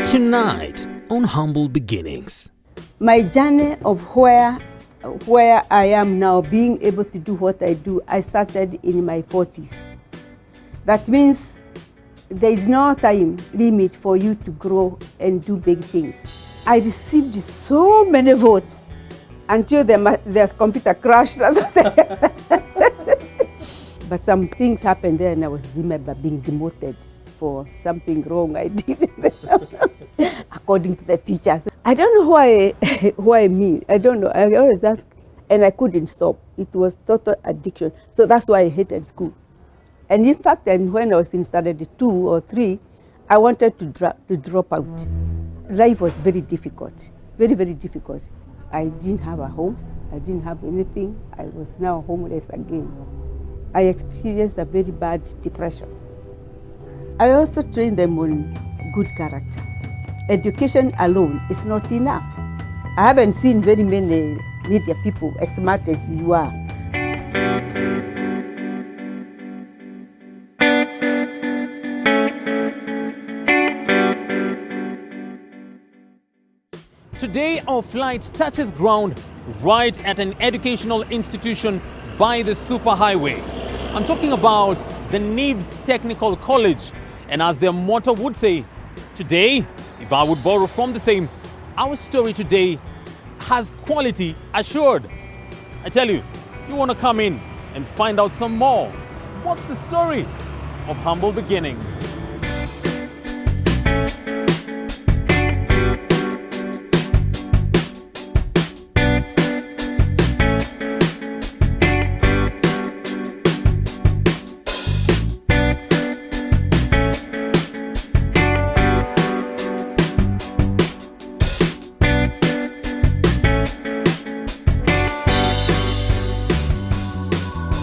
Tonight on Humble Beginnings. My journey of where I am now, being able to do what I do, I started in my 40s. That means there is no time limit for you to grow and do big things. I received so many votes until the computer crashed. But some things happened there and I was remember being demoted for something wrong I did according to the teachers. I don't know why me. I don't know. I always ask and I couldn't stop. It was total addiction. So that's why I hated school. And in fact, when I was in standard 2 or 3, I wanted to drop out. Life was very difficult, very, very difficult. I didn't have a home. I didn't have anything. I was now homeless again. I experienced a very bad depression. I also trained them on good character. Education alone is not enough. I haven't seen very many media people as smart as you are. Today, our flight touches ground right at an educational institution by the superhighway. I'm talking about the NIBS Technical College. And as their motto would say, today, if I would borrow from the same, our story today has quality assured. I tell you, you want to come in and find out some more. What's the story of Humble Beginnings?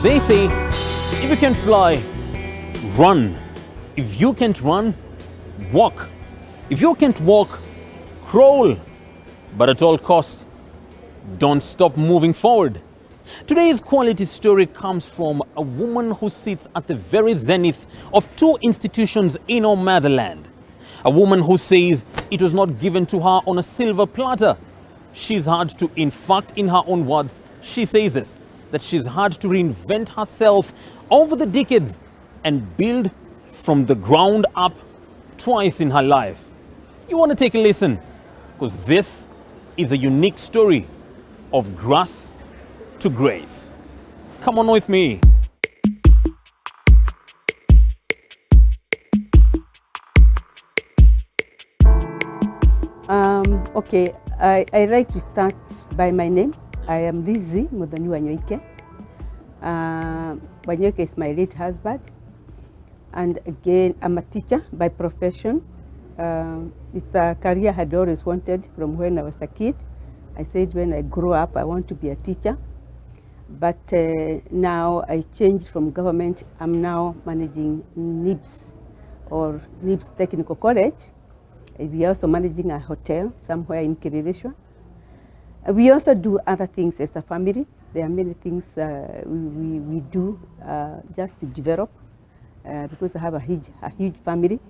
They say, if you can fly, run. If you can't run, walk. If you can't walk, crawl. But at all costs, don't stop moving forward. Today's quality story comes from a woman who sits at the very zenith of 2 institutions in our motherland. A woman who says it was not given to her on a silver platter. She's had to, in fact, in her own words, she says this, that she's had to reinvent herself over the decades and build from the ground up twice in her life. You want to take a listen, because this is a unique story of grass to grace. Come on with me. Okay, I like to start by my name. I am Lizzy Wanyoike. Wanyoike is my late husband. And again, I'm a teacher by profession. It's a career I had always wanted from when I was a kid. I said when I grow up, I want to be a teacher. But now I changed from government. I'm now managing NIBS, or NIBS Technical College. We are also managing a hotel somewhere in Kiririshwa. We also do other things as a family. There are many things we do just to develop because I have a huge family,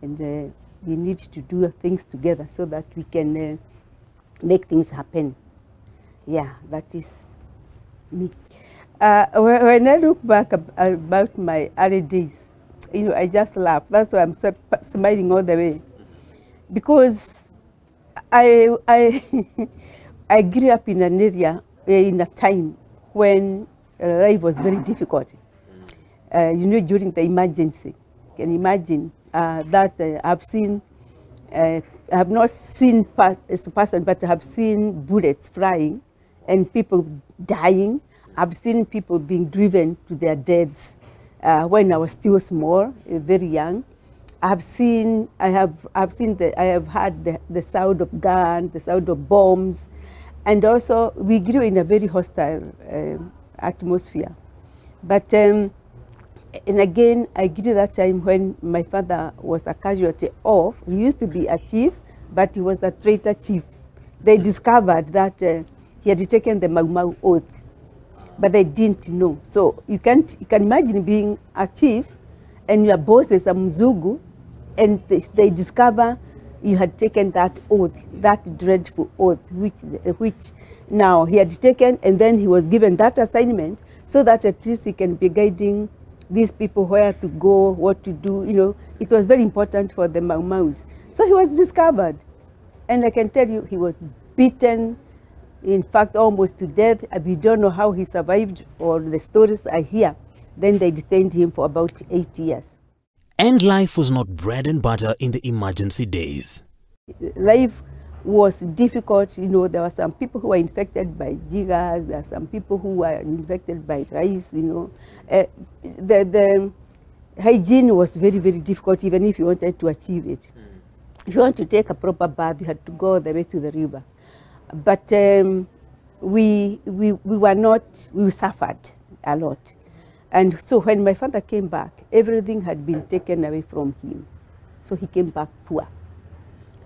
and we need to do things together so that we can make things happen. Yeah, that is me. When I look back about my early days, I just laugh. That's why I'm smiling all the way, because I grew up in an area, in a time when life was very difficult. During the emergency. You can imagine that I have not seen as a person, but I have seen bullets flying and people dying. I've seen people being driven to their deaths when I was still small, very young. I have heard the sound of guns, the sound of bombs. And also, we grew in a very hostile atmosphere. But, and again, I grew that time when my father was a casualty of, he used to be a chief, but he was a traitor chief. They discovered that he had taken the Mau Mau oath, but they didn't know. So you can imagine being a chief and your boss is a Mzungu, and they discover you had taken that oath, that dreadful oath, which now he had taken, and then he was given that assignment so that at least he can be guiding these people where to go, what to do. You know, it was very important for the Mau Maus. So he was discovered. And I can tell you, he was beaten, in fact, almost to death. We don't know how he survived, or the stories I hear. Then they detained him for about 8 years. And life was not bread and butter in the emergency days. Life was difficult. You know, there were some people who were infected by jiggers. There are some people who were infected by rice. You know, the hygiene was very, very difficult, even if you wanted to achieve it. If you want to take a proper bath, you had to go all the way to the river. But we suffered a lot. And so when my father came back, everything had been taken away from him. So he came back poor,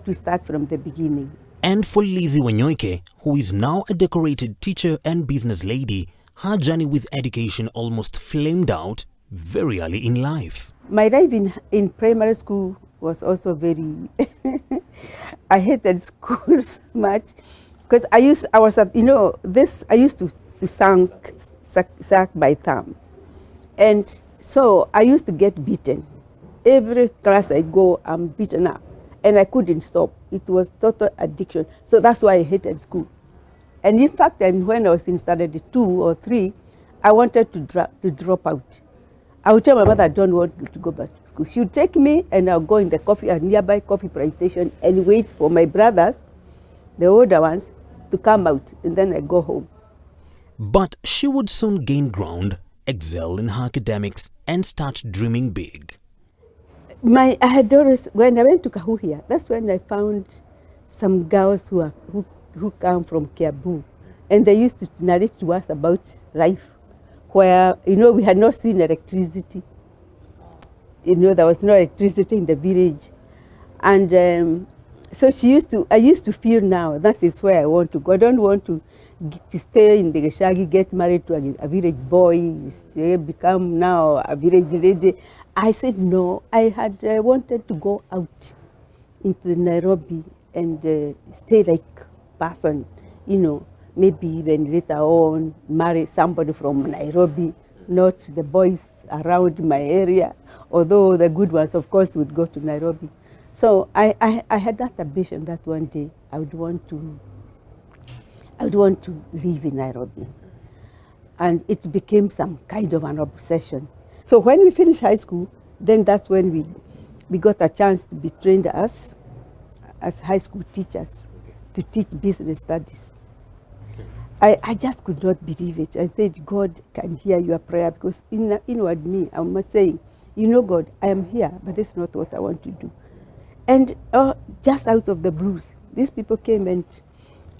to start from the beginning. And for Lizzy Wanyoike, who is now a decorated teacher and business lady, her journey with education almost flamed out very early in life. My life in primary school was also very, I hated school so much, because I used to suck by thumb. And so I used to get beaten. Every class I go, I'm beaten up. And I couldn't stop. It was total addiction. So that's why I hated school. And in fact, when I was in standard 2 or 3, I wanted to drop out. I would tell my mother I don't want to go back to school. She would take me and I'll go in a nearby coffee plantation and wait for my brothers, the older ones, to come out. And then I go home. But she would soon gain ground, excel in her academics, and start dreaming big. I had always, when I went to Kahuhia, that's when I found some girls who come from Kiabu. And they used to narrate to us about life, where, we had not seen electricity. There was no electricity in the village. And so I used to feel now, that is where I want to go. I don't want to stay in the Geshagi, get married to a village boy, become now a village lady. I said no. I had wanted to go out into Nairobi and stay like person, maybe even later on marry somebody from Nairobi, not the boys around my area, although the good ones, of course, would go to Nairobi. So I had that ambition that one day I would want to live in Nairobi. And it became some kind of an obsession. So when we finished high school, then that's when we got a chance to be trained as high school teachers, to teach business studies. I just could not believe it. I said, God can hear your prayer, because inward me, I'm saying, God, I am here, but that's not what I want to do. And just out of the blues, these people came and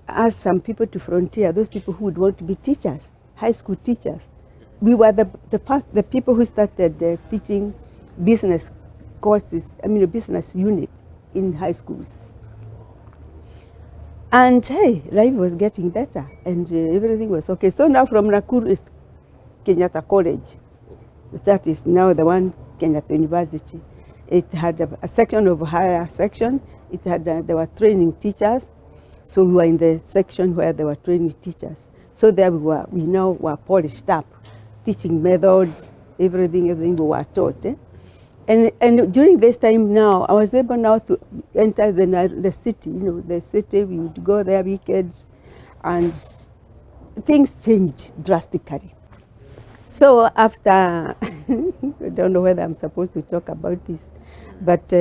asked some people to frontier, those people who would want to be teachers, high school teachers. We were the people who started teaching business courses, business unit in high schools. And hey, life was getting better and everything was okay. So now from Nakuru is Kenyatta College. That is now the one, Kenyatta University. It had a section of higher section. It had, there were training teachers. So we were in the section where there were training teachers. So there we now were polished up, teaching methods, everything we were taught. And during this time now, I was able now to enter the city, the city. We would go there weekends, and things changed drastically. So after, I don't know whether I'm supposed to talk about this, but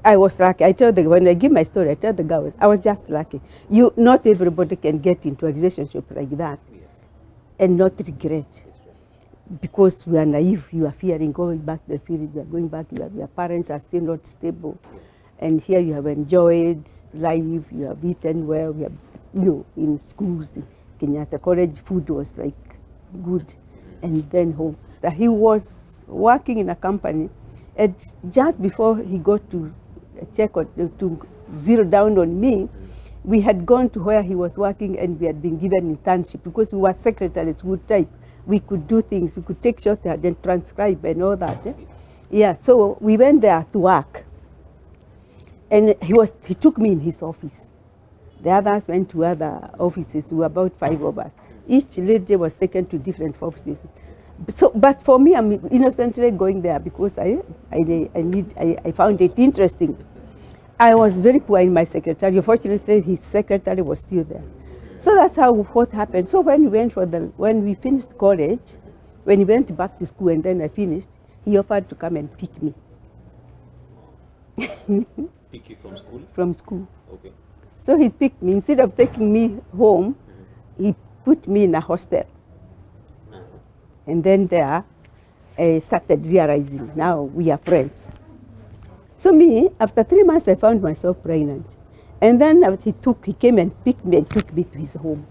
I was lucky. When I give my story, I tell the girls, I was just lucky. Not everybody can get into a relationship like that and not regret. Because we are naive, you are fearing going back to the village, you are going back, your parents are still not stable. And here you have enjoyed life, you have eaten well, we have, in schools, in Kenyatta College, food was like good, and then home. He was working in a company, and just before he got to check on, to zero down on me, we had gone to where he was working and we had been given internship, because we were secretaries, we would type. We could do things, we could take shorthand and transcribe and all that. Yeah, so we went there to work. And he took me in his office. The others went to other offices. We were about 5 of us. Each lady was taken to different offices. So, but for me, I'm innocently going there because I found it interesting. I was very poor in my secretary. Fortunately, his secretary was still there. So that's what happened. So when we finished college, when he went back to school and then I finished, he offered to come and pick me. Pick you from school? From school. Okay. So he picked me. Instead of taking me home, he put me in a hostel. And then there, I started realizing, now we are friends. So me, after 3 months, I found myself pregnant. And then he came and picked me and took me to his home.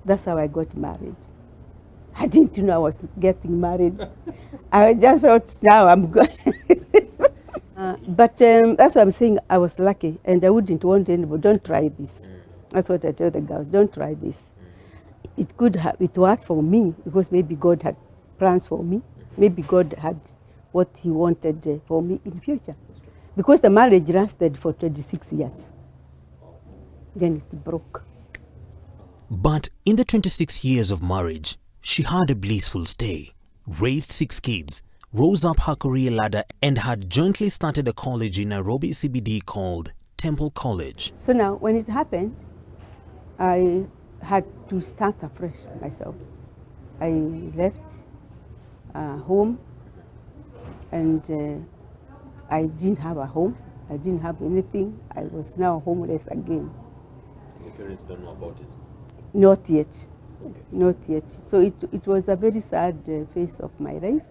That's how I got married. I didn't know I was getting married. I just felt, now I'm good. But that's what I'm saying, I was lucky, and I wouldn't want anybody, don't try this. That's what I tell the girls, don't try this. It worked for me, because maybe God had plans for me. Maybe God had what he wanted for me in the future. Because the marriage lasted for 26 years. Then it broke. But in the 26 years of marriage, she had a blissful stay, raised 6 kids, rose up her career ladder, and had jointly started a college in Nairobi CBD called Temple College. So now, when it happened, I had to start afresh myself. I left home, and I didn't have a home. I didn't have anything. I was now homeless again. Your parents don't know about it? Not yet. Okay. Not yet. So it was a very sad phase of my life.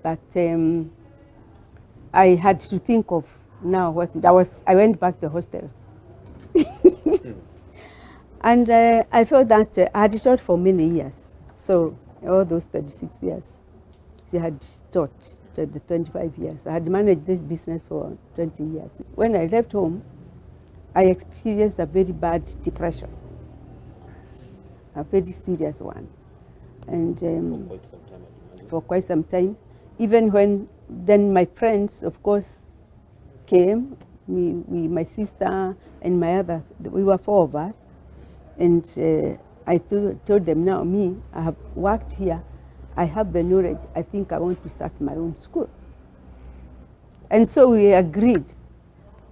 But I had to think of now what I went back to hostels. And I felt that I had taught for many years. So all those 36 years, I had taught the 25 years. I had managed this business for 20 years. When I left home, I experienced a very bad depression, a very serious one. And For quite some time, I imagine. for quite some time. Even when then my friends, of course, came, my sister and my other, we were 4 of us. And I told them, now me, I have worked here, I have the knowledge, I think I want to start my own school. And so we agreed.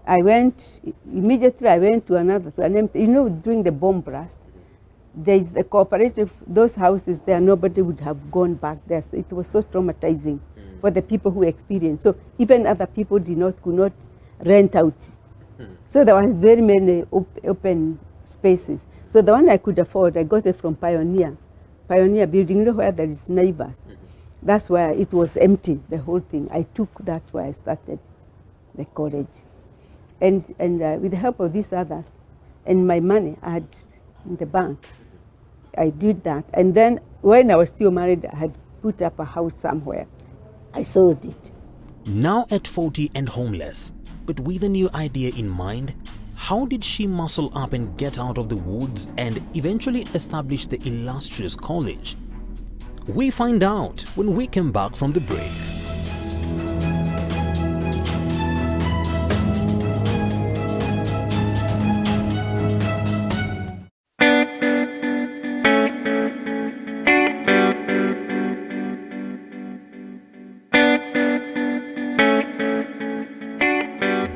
Immediately I went to an empty, during the bomb blast, there is the cooperative, those houses there, nobody would have gone back there. So it was so traumatizing for the people who experienced. So even other people could not rent out. So there were very many open spaces. So the one I could afford, I got it from Pioneer Building, where there is neighbors. That's where it was empty, the whole thing. I took that where I started the college. And with the help of these others and my money I had in the bank, I did that. And then when I was still married, I had put up a house somewhere. I sold it. Now at 40 and homeless, but with a new idea in mind, how did she muscle up and get out of the woods and eventually establish the illustrious college? We find out when we come back from the break.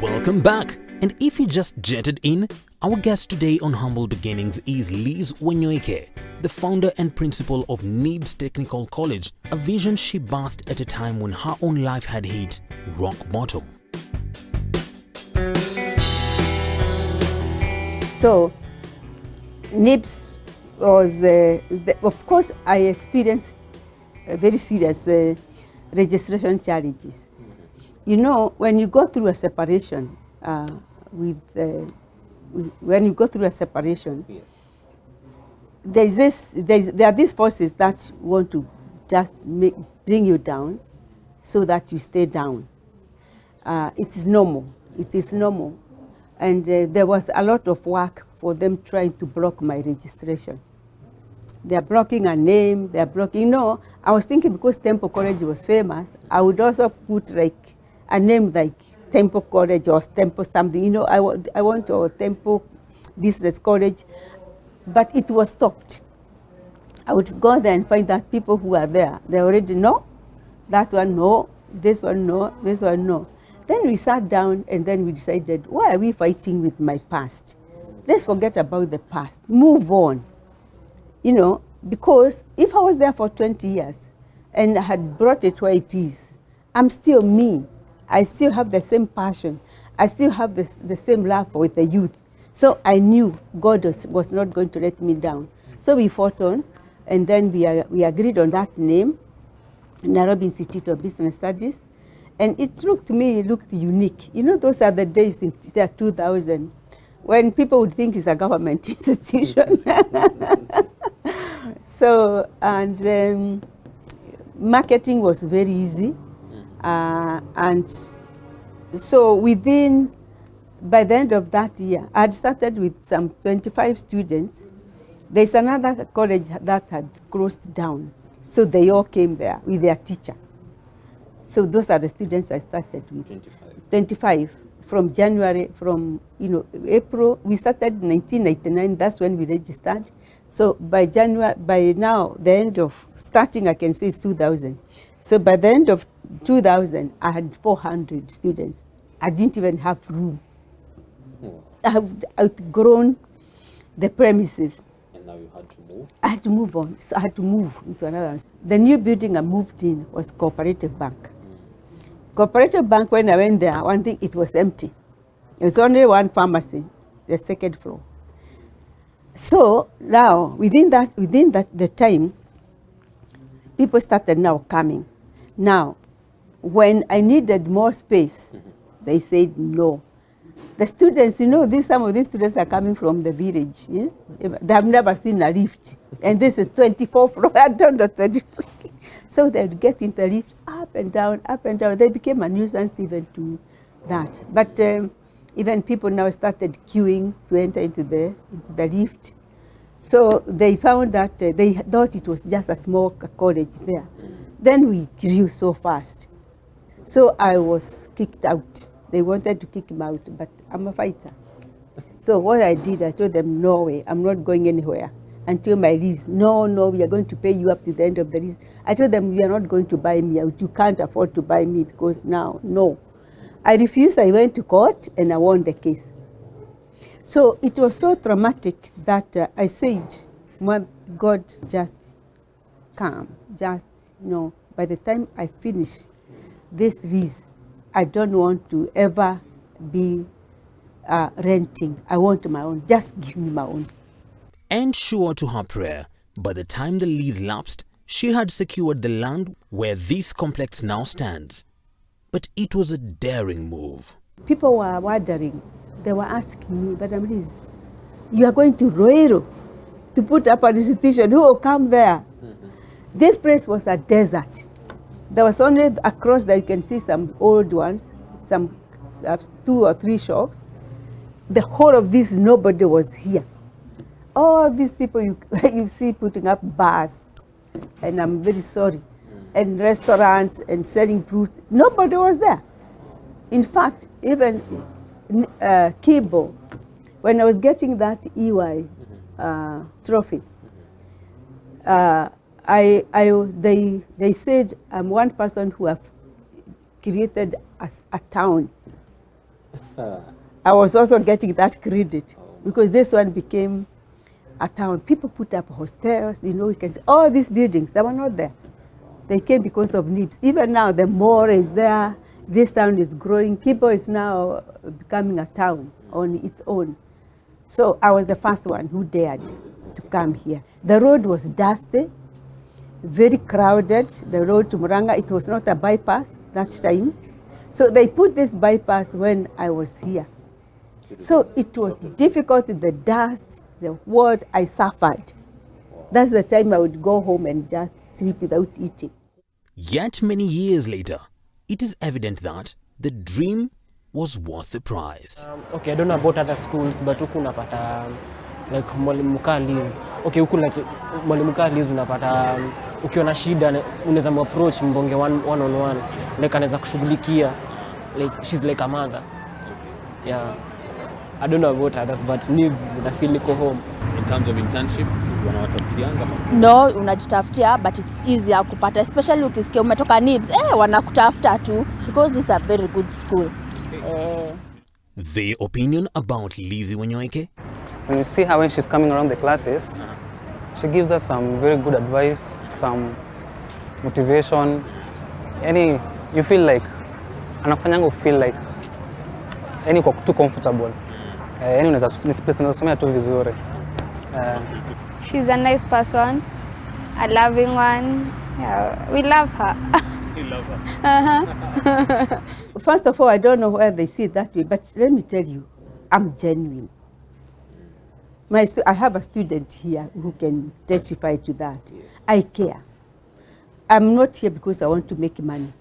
Welcome back, and if you just jetted in, our guest today on Humble Beginnings is Lizzy Wanyoike, the founder and principal of NIBS Technical College, a vision she birthed at a time when her own life had hit rock bottom. So NIBS was, of course, I experienced very serious registration challenges. When you go through a separation, when you go through a separation, Yes. there are these forces that want to just bring you down so that you stay down. It is normal. It is normal. And there was a lot of work for them trying to block my registration. They are blocking a name, they are blocking, I was thinking because Temple College was famous, I would also put like a name like Temple College or Temple something, you know, I want a Temple Business College, but it was stopped. I would go there and find that people who are there, they already know, that one no, this one no, this one no. Then we sat down and then we decided, why are we fighting with my past? Let's forget about the past, move on. You know, because if I was there for 20 years and I had brought it where it is, I'm still me. I still have the same passion. I still have the same love with the youth. So I knew God was not going to let me down. So we fought on, and then we agreed on that name, Nairobi Institute of Business Studies. And it looked unique. You know, those are the days in 2000 when people would think it's a government institution. So, and marketing was very easy. And so by the end of that year, I had started with some 25 students. There's another college that had closed down. So they all came there with their teacher. So those are the students I started with. 25. From January, April, we started in 1999, that's when we registered. So by now, the end of starting, I can say is 2000. So by the end of 2000, I had 400 students. I didn't even have room. I have outgrown the premises. And now you had to move? I had to move on. So I had to move into another one. The new building I moved in was Cooperative Bank. Cooperative Bank, when I went there, one thing, it was empty. There was only one pharmacy, the second floor. So now, within the time, people started now coming. Now, when I needed more space, they said no. The students, you know, some of these students are coming from the village. Yeah? They have never seen a lift. And this is 24 floor, I don't know, 24. So they'd get in the lift, up and down, up and down. They became a nuisance even to that. But even people now started queuing to enter into the lift. So they found that they thought it was just a small college there. Then we grew so fast. So I was kicked out. They wanted to kick him out, but I'm a fighter. So what I did, I told them, no way, I'm not going anywhere until my lease. No, we are going to pay you up to the end of the lease. I told them, you are not going to buy me out. You can't afford to buy me because now, no. I refused. I went to court and I won the case. So it was so traumatic that I said, God, just calm, just, by the time I finish this lease, I don't want to ever be renting. I want my own. Just give me my own. And sure to her prayer, by the time the lease lapsed, she had secured the land where this complex now stands. But it was a daring move. People were wondering. They were asking me, Madam Liz, you are going to Roero to put up an institution. Who will come there? This place was a desert. There was only across there, you can see some old ones, some 2 or 3 shops. The whole of this, nobody was here. All these people you see putting up bars, and I'm very sorry, and restaurants and selling fruit, nobody was there. In fact, even Kibo, when I was getting that EY trophy, they said I'm one person who have created a town. I was also getting that credit because this one became a town. People put up hostels, you can see all these buildings, they were not there. They came because of NIBS. Even now, the mall is there. This town is growing. Kibo is now becoming a town on its own. So I was the first one who dared to come here. The road was dusty, very crowded. The road to Muranga, it was not a bypass that time. So they put this bypass when I was here. So it was difficult, the dust, the what I suffered. That's the time I would go home and just sleep without eating. Yet many years later, it is evident that the dream was worth the price. Okay, I don't know about other schools, but huku unapata like mwalimu Liz. Okay, huku like mwalimu Liz unapata ukiona shida unaweza approach mbonge one on one, like anaweza kushughulikia. like she's like a mother. Yeah. I don't know about others, but Nibs, I feel niko home. In terms of internship, wanawatafutianga No, unajitafutia, but it's easier kupata, especially ukisikia umetoka NIBS, wanakutafuta tu, because this is a very good school. Their opinion about Lizzy Wanyoike? When you see her when she's coming around the classes, she gives us some very good advice, some motivation. You feel like, anafanyanga feel like, uko too comfortable. Unasomea tu vizuri. She's a nice person, a loving one. Yeah, we love her. You love her. First of all, I don't know why they see it that way, but let me tell you, I'm genuine. I have a student here who can testify to that. I care. I'm not here because I want to make money.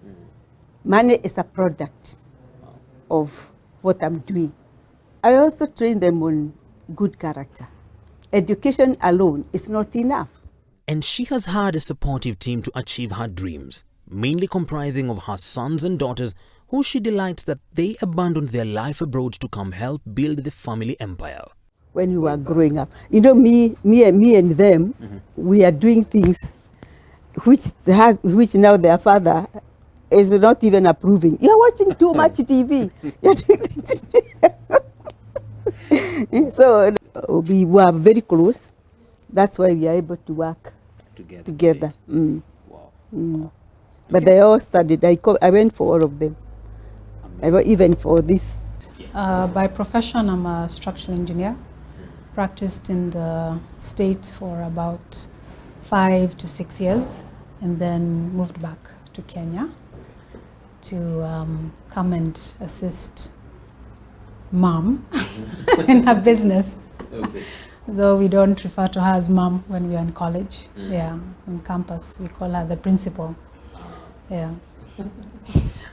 Money is a product of what I'm doing. I also train them on good character. Education alone is not enough. And she has had a supportive team to achieve her dreams, mainly comprising of her sons and daughters, who she delights that they abandoned their life abroad to come help build the family empire. When we were growing up, you know, me and them, we are doing things which now their father is not even approving. You're watching too much TV. So we were very close. That's why we are able to work together. Wow. But they all studied. I went for all of them. I went even for this. By profession, I'm a structural engineer. Practiced in the States for about 5 to 6 years, and then moved back to Kenya to come and assist Mom in her business. Okay. Though we don't refer to her as Mom when we are in college. Yeah, on campus we call her the principal. Yeah.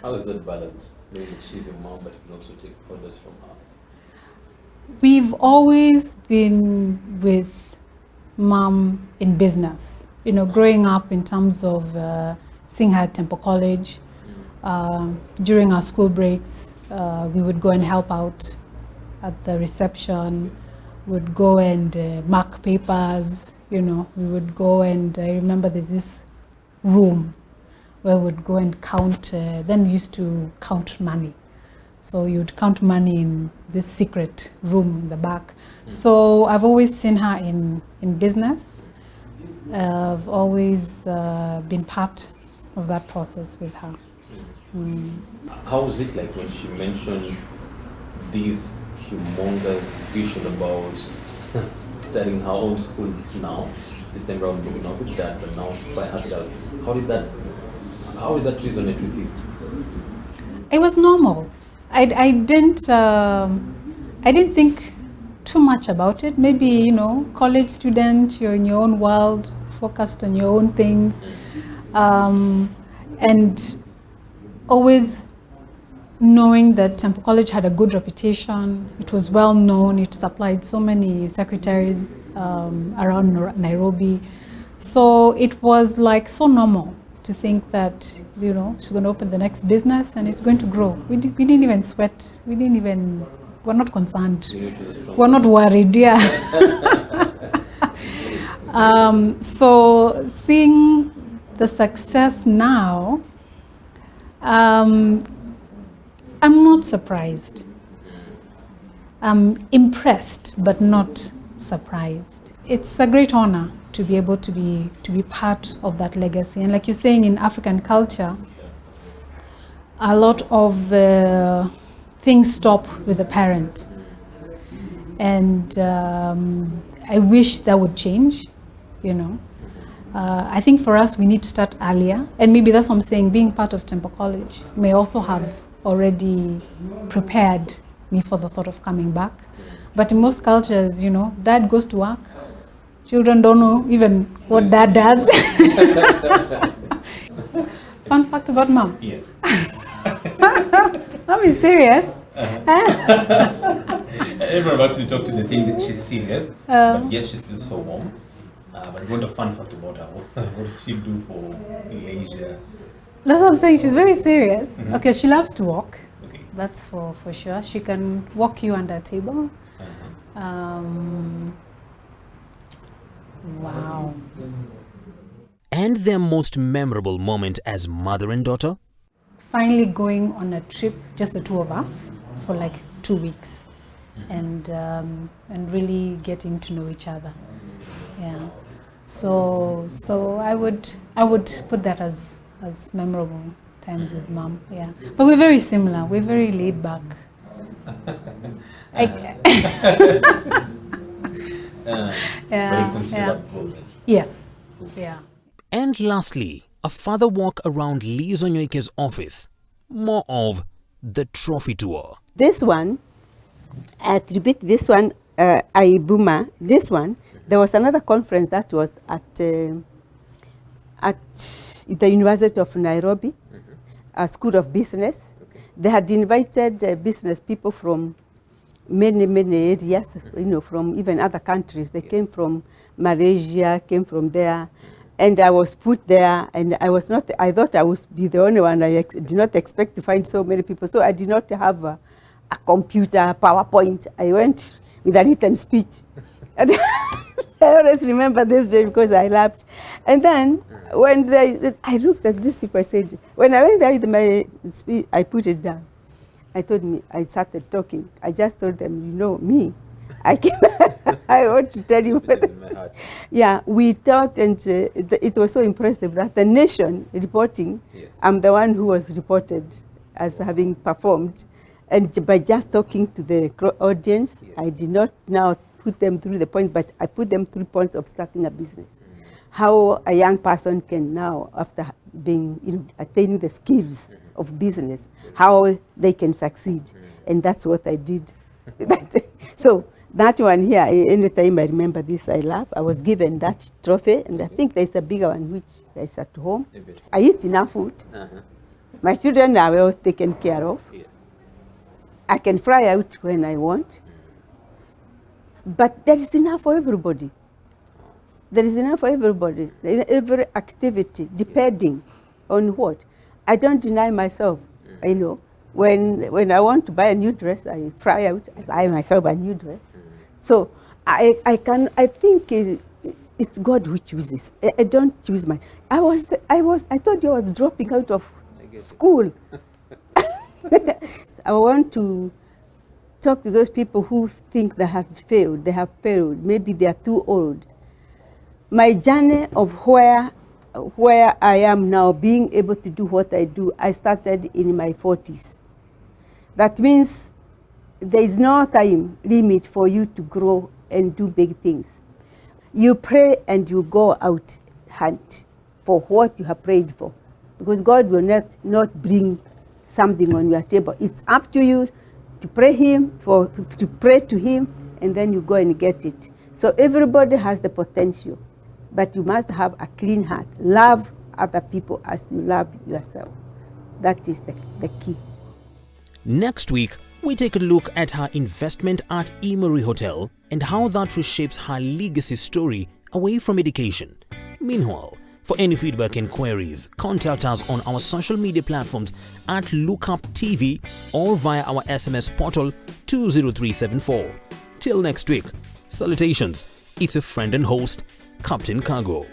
How is that balance? Knowing that she's your mom, but you can also take orders from her. We've always been with Mom in business. You know, growing up in terms of seeing her at Temple College. During our school breaks, we would go and help out at the reception. Would go and mark papers. You know, we would go and I remember there's this room where we would go and count. Then we used to count money. So you'd count money in this secret room in the back. So I've always seen her in business. I've always been part of that process with her. How was it like when she mentioned these humongous vision about starting her own school now? This time around, maybe not with that, but now by herself. How did that resonate with you? It was normal. I didn't think too much about it. Maybe, you know, college student, you're in your own world, focused on your own things, and always knowing that Temple College had a good reputation. It was well known. It supplied so many secretaries around Nairobi. So it was like so normal to think that, you know, she's going to open the next business and it's going to grow. We didn't even sweat. We're not concerned. We're not worried, yeah. So seeing the success now, I'm not surprised. I'm impressed, but not surprised. It's a great honor to be able to be part of that legacy. And like you're saying, in African culture, a lot of things stop with a parent. And I wish that would change, you know. I think for us, we need to start earlier. And maybe that's what I'm saying, being part of Temple College may also have already prepared me for the thought of coming back. But in most cultures, you know, dad goes to work. Children don't know even what dad does. Fun fact about Mom. Yes. Mom is serious. Everyone actually talked to the thing that she's serious, but yes, she's still so warm. But what a fun fact about her. What does she do for leisure? That's what I'm saying. She's very serious. Okay, she loves to walk. Okay. That's for sure. She can walk you under a table. Wow. And their most memorable moment as mother and daughter? Finally going on a trip, just the two of us, for like 2 weeks, and really getting to know each other. Yeah. So I would put that as memorable times with mom. Yeah. But we're very similar. We're very laid back. Yes. Yeah. And lastly, a further walk around Lizzy Wanyoike's office. More of the trophy tour. This one, to repeat this one, Aibuma, this one, there was another conference that was at the University of Nairobi, a School of Business. They had invited business people from many areas, from even other countries. They came from Malaysia, came from there. And I was put there, and I thought I would be the only one. I did not expect to find so many people. So I did not have a computer, PowerPoint. I went with a written speech. And I always remember this day because I laughed. And then when I looked at these people, I said, when I went there with my speech, I put it down. I started talking. I just told them, me. I want to tell you. Yeah, we talked, and it was so impressive that the nation reporting, I'm the one who was reported as having performed. And by just talking to the audience, I did not now put them through the point, but I put them through points of starting a business. How a young person can now, after being, attaining the skills of business, how they can succeed. And that's what I did. So that one here, anytime I remember this, I laugh. I was given that trophy, and I think there's a bigger one which is at home. I eat enough food. My children are well taken care of. I can fly out when I want. But there is enough for everybody. There is enough for everybody. Every activity, depending on what. I don't deny myself, When I want to buy a new dress, I fly out, I buy myself a new dress. So I think it's God who chooses. I don't choose I thought I was dropping out of school. I want to talk to those people who think they have failed. Maybe they are too old. My journey of where I am now, being able to do what I do, I started in my 40s. That means there is no time limit for you to grow and do big things. You pray and you go out hunt for what you have prayed for, because God will not bring something on your table. It's up to you to pray to Him, and then you go and get it. So everybody has the potential, but you must have a clean heart. Love other people as you love yourself. That is the key. Next week, we take a look at her investment at Emery Hotel and how that reshapes her legacy story away from education. Meanwhile, for any feedback and queries, contact us on our social media platforms at Lookup TV or via our SMS portal 20374. Till next week, salutations. It's a friend and host, Captain Cargo.